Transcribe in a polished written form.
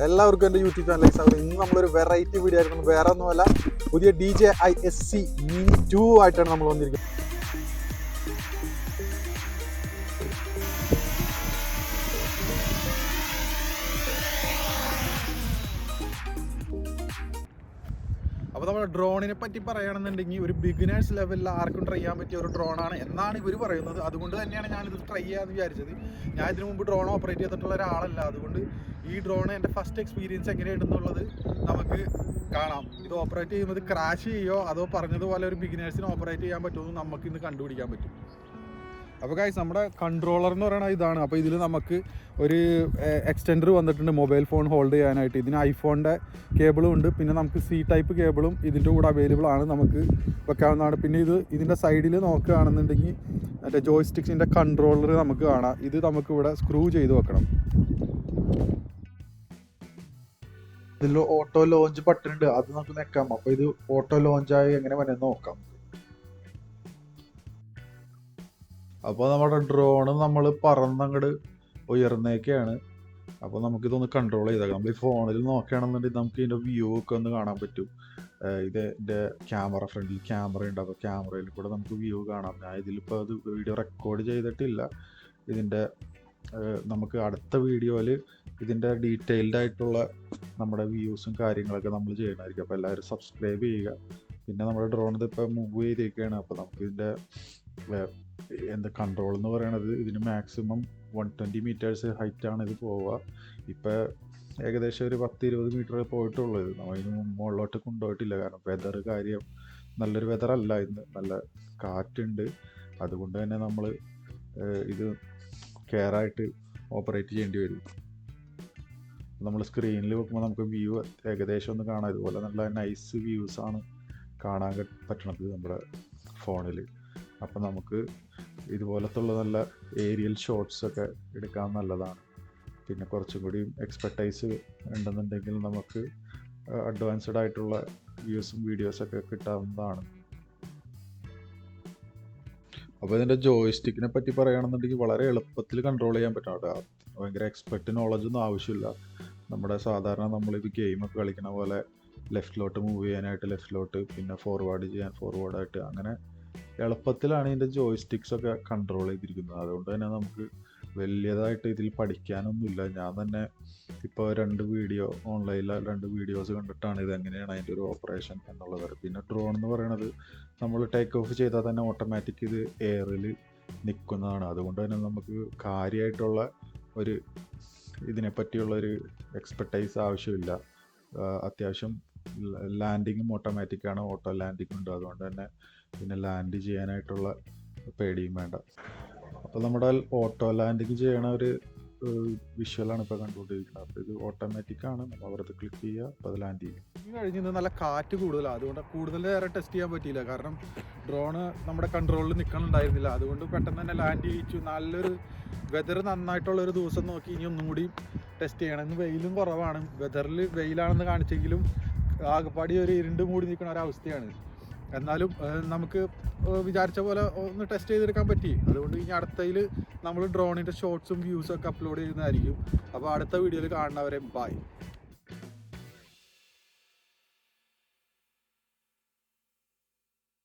എല്ലാവർക്കും എൻ്റെ യൂട്യൂബ് ചാനലിലേക്ക് സ്വാഗതം. ഇന്ന് നമ്മളൊരു വെറൈറ്റി വീഡിയോ ആയിരുന്നു. വേറെ ഒന്നുമല്ല, പുതിയ DJI SC Mini 2 ആയിട്ടാണ് നമ്മൾ വന്നിരിക്കുന്നത്. അപ്പോൾ നമ്മൾ ഡ്രോണിനെ പറ്റി പറയുകയാണെന്നുണ്ടെങ്കിൽ ഒരു ബിഗിനേഴ്സ് ലെവലിൽ ആർക്കും ട്രൈ ചെയ്യാൻ പറ്റിയ ഒരു ഡ്രോണാണ് എന്നാണ് ഇവർ പറയുന്നത്. അതുകൊണ്ട് തന്നെയാണ് ഞാനിത് ട്രൈ ചെയ്യാമെന്ന് വിചാരിച്ചത്. ഞാൻ ഇതിനു മുമ്പ് ഡ്രോൺ ഓപ്പറേറ്റ് ചെയ്തിട്ടുള്ള ഒരാളല്ല. അതുകൊണ്ട് ഈ ഡ്രോൺ എൻ്റെ ഫസ്റ്റ് എക്സ്പീരിയൻസ് എങ്ങനെയുണ്ടെന്നുള്ളത് നമുക്ക് കാണാം. ഇത് ഓപ്പറേറ്റ് ചെയ്യുന്നത് ക്രാഷ് ചെയ്യുമോ അതോ പറഞ്ഞതുപോലെ ഒരു ബിഗിനേഴ്സിന് ഓപ്പറേറ്റ് ചെയ്യാൻ പറ്റുമോ നമുക്ക് ഇന്ന് കണ്ടുപിടിക്കാൻ പറ്റും. അപ്പോൾ ഗൈസ്, നമ്മുടെ കൺട്രോളർ എന്ന് പറയുന്നത് ഇതാണ്. അപ്പോൾ ഇതിൽ നമുക്ക് ഒരു എക്സ്റ്റെൻഡർ വന്നിട്ടുണ്ട് മൊബൈൽ ഫോൺ ഹോൾഡ് ചെയ്യാനായിട്ട്. ഇതിന് ഐഫോണിൻ്റെ കേബിളും ഉണ്ട്, പിന്നെ നമുക്ക് C-ടൈപ്പ് കേബിളും ഇതിൻ്റെ കൂടെ അവൈലബിൾ ആണ്, നമുക്ക് വെക്കാവുന്നതാണ്. പിന്നെ ഇതിൻ്റെ സൈഡിൽ നോക്കുകയാണെന്നുണ്ടെങ്കിൽ മറ്റേ ജോയ്സ്റ്റിക്സിൻ്റെ കൺട്രോളർ നമുക്ക് കാണാം. ഇത് നമുക്ക് ഇവിടെ സ്ക്രൂ ചെയ്ത് വെക്കണം. ഇതിൽ ഓട്ടോ ലോഞ്ച് ബട്ടൺ ഉണ്ട്, അത് നമുക്ക് വെക്കാം. അപ്പോൾ ഇത് ഓട്ടോ ലോഞ്ചായി എങ്ങനെ വേണമെന്ന് നോക്കാം. അപ്പോൾ നമ്മുടെ ഡ്രോണ് നമ്മൾ പറന്നങ്ങോട്ട് ഉയർന്നേക്കാണ്. അപ്പോൾ നമുക്കിതൊന്ന് കൺട്രോൾ ചെയ്തേക്കാം. നമ്മൾ ഈ ഫോണിൽ നോക്കുകയാണെന്നുണ്ടെങ്കിൽ നമുക്ക് ഇതിൻ്റെ വ്യൂ ഒക്കെ ഒന്ന് കാണാൻ പറ്റും. ഇതിൻ്റെ ക്യാമറ, ഫ്രണ്ടിൽ ക്യാമറ ഉണ്ട്. അപ്പോൾ ക്യാമറയിൽ കൂടെ നമുക്ക് വ്യൂ കാണാം. ഞാൻ ഇതിലിപ്പോൾ അത് വീഡിയോ റെക്കോർഡ് ചെയ്തിട്ടില്ല. ഇതിൻ്റെ നമുക്ക് അടുത്ത വീഡിയോയിൽ ഇതിൻ്റെ ഡീറ്റെയിൽഡ് ആയിട്ടുള്ള നമ്മുടെ വ്യൂസും കാര്യങ്ങളൊക്കെ നമ്മൾ ചെയ്യണമായിരിക്കും. അപ്പോൾ എല്ലാവരും സബ്സ്ക്രൈബ് ചെയ്യുക. പിന്നെ നമ്മുടെ ഡ്രോൺ ഇതിപ്പോൾ മൂവ് ചെയ്തിരിക്കുകയാണ്. അപ്പോൾ നമുക്ക് ഇതിൻ്റെ കൺട്രോൾ എന്ന് പറയണത് ഇതിന് മാക്സിമം 120 മീറ്റേഴ്സ് ഹൈറ്റാണ് ഇത് പോവുക. ഇപ്പോൾ ഏകദേശം ഒരു 10-20 മീറ്റർ പോയിട്ടുള്ളത്. നമ്മൾ ഇതിന് മുകളിലോട്ട് കൊണ്ടുപോയിട്ടില്ല. കാരണം വെതർ കാര്യം നല്ലൊരു വെതറല്ല ഇന്ന്, നല്ല കാറ്റുണ്ട്. അതുകൊണ്ട് തന്നെ നമ്മൾ ഇത് കെയറായിട്ട് ഓപ്പറേറ്റ് ചെയ്യേണ്ടി വരും. നമ്മൾ സ്ക്രീനിൽ വെക്കുമ്പോൾ നമുക്ക് വ്യൂ ഏകദേശം ഒന്ന് കാണാം. ഇതുപോലെ നല്ല നൈസ് വ്യൂസാണ് കാണാൻ പറ്റണത് നമ്മുടെ ഫോണിൽ. അപ്പം നമുക്ക് ഇതുപോലത്തുള്ള നല്ല ഏരിയൽ ഷോട്ട്സൊക്കെ എടുക്കാൻ നല്ലതാണ്. പിന്നെ കുറച്ചും കൂടി എക്സ്പെർട്ടൈസ് ഉണ്ടെന്നുണ്ടെങ്കിൽ നമുക്ക് അഡ്വാൻസ്ഡ് ആയിട്ടുള്ള വ്യൂസും വീഡിയോസൊക്കെ കിട്ടാവുന്നതാണ്. അപ്പോൾ ഇതിൻ്റെ ജോയ്സ്റ്റിക്കിനെ പറ്റി പറയുകയാണെന്നുണ്ടെങ്കിൽ വളരെ എളുപ്പത്തിൽ കൺട്രോൾ ചെയ്യാൻ പറ്റും. അവിടെ ഭയങ്കര എക്സ്പെർട്ട് നോളജൊന്നും ആവശ്യമില്ല. നമ്മുടെ സാധാരണ നമ്മളിത് ഗെയിമൊക്കെ കളിക്കണ പോലെ ലെഫ്റ്റിലോട്ട് മൂവ് ചെയ്യാനായിട്ട് ലെഫ്റ്റിലോട്ട്, പിന്നെ ഫോർവേഡ് ചെയ്യാൻ ഫോർവേഡായിട്ട്, അങ്ങനെ എളുപ്പത്തിലാണ് ഇതിൻ്റെ ജോയ്സ്റ്റിക്സൊക്കെ കൺട്രോൾ ചെയ്തിരിക്കുന്നത്. അതുകൊണ്ട് തന്നെ നമുക്ക് വലിയതായിട്ട് ഇതിൽ പഠിക്കാനൊന്നുമില്ല. ഞാൻ തന്നെ ഇപ്പോൾ ഓൺലൈനിൽ 2 വീഡിയോസ് കണ്ടിട്ടാണ് ഇതെങ്ങനെയാണ് അതിൻ്റെ ഒരു ഓപ്പറേഷൻ എന്നുള്ളത്. പിന്നെ ഡ്രോൺ എന്ന് പറയുന്നത് നമ്മൾ ടേക്ക് ഓഫ് ചെയ്താൽ തന്നെ ഓട്ടോമാറ്റിക് ഇത് എയറിൽ നിൽക്കുന്നതാണ്. അതുകൊണ്ട് തന്നെ നമുക്ക് കാര്യമായിട്ടുള്ള ഒരു ഇതിനെപ്പറ്റിയുള്ളൊരു എക്സ്പെർട്ടൈസ് ആവശ്യമില്ല. അത്യാവശ്യം ലാൻഡിങ്ങും ഓട്ടോമാറ്റിക്കാണ്, ഓട്ടോ ലാൻഡിങ് ഉണ്ട്. അതുകൊണ്ട് തന്നെ പിന്നെ ലാൻഡ് ചെയ്യാനായിട്ടുള്ള പേടിയും വേണ്ട. അപ്പോൾ നമ്മുടെ ഓട്ടോ ലാൻഡിങ് ചെയ്യണ ഒരു വിഷ്വലാണ് ഇപ്പോൾ കണ്ടുകൊണ്ടിരിക്കുന്നത്. അപ്പോൾ ഇത് ഓട്ടോമാറ്റിക്കാണ്. നമ്മൾ അവിടുത്തെ ക്ലിക്ക് ചെയ്യുക, അപ്പോൾ അത് ലാൻഡ് ചെയ്യും. ഈ കഴിഞ്ഞ് നല്ല കാറ്റ് കൂടുതലാണ്. അതുകൊണ്ട് കൂടുതൽ നേരെ ടെസ്റ്റ് ചെയ്യാൻ പറ്റിയില്ല. കാരണം ഡ്രോണ് നമ്മുടെ കൺട്രോളിൽ നിൽക്കണുണ്ടായിരുന്നില്ല. അതുകൊണ്ട് പെട്ടെന്ന് തന്നെ ലാൻഡ് ചെയ്യിച്ചു. നല്ലൊരു വെതർ നന്നായിട്ടുള്ളൊരു ദിവസം നോക്കി ഇനി ഒന്നും കൂടി ടെസ്റ്റ് ചെയ്യണം. ഇന്ന് വെയിലും കുറവാണ്. വെതറിൽ വെയിലാണെന്ന് കാണിച്ചെങ്കിലും ആകെപ്പാടി ഒരു ഇരുണ്ട് മൂടി നിൽക്കുന്ന ഒരവസ്ഥയാണ്. എന്നാലും നമുക്ക് വിചാരിച്ച പോലെ ഒന്ന് ടെസ്റ്റ് ചെയ്തെടുക്കാൻ പറ്റി. അതുകൊണ്ട് ഇനി അടുത്തതിൽ നമ്മൾ ഡ്രോണിൻ്റെ ഷോർട്സും വ്യൂസും ഒക്കെ അപ്ലോഡ് ചെയ്യുന്നതായിരിക്കും. അപ്പോൾ അടുത്ത വീഡിയോയിൽ കാണുന്നവരെ ബൈ.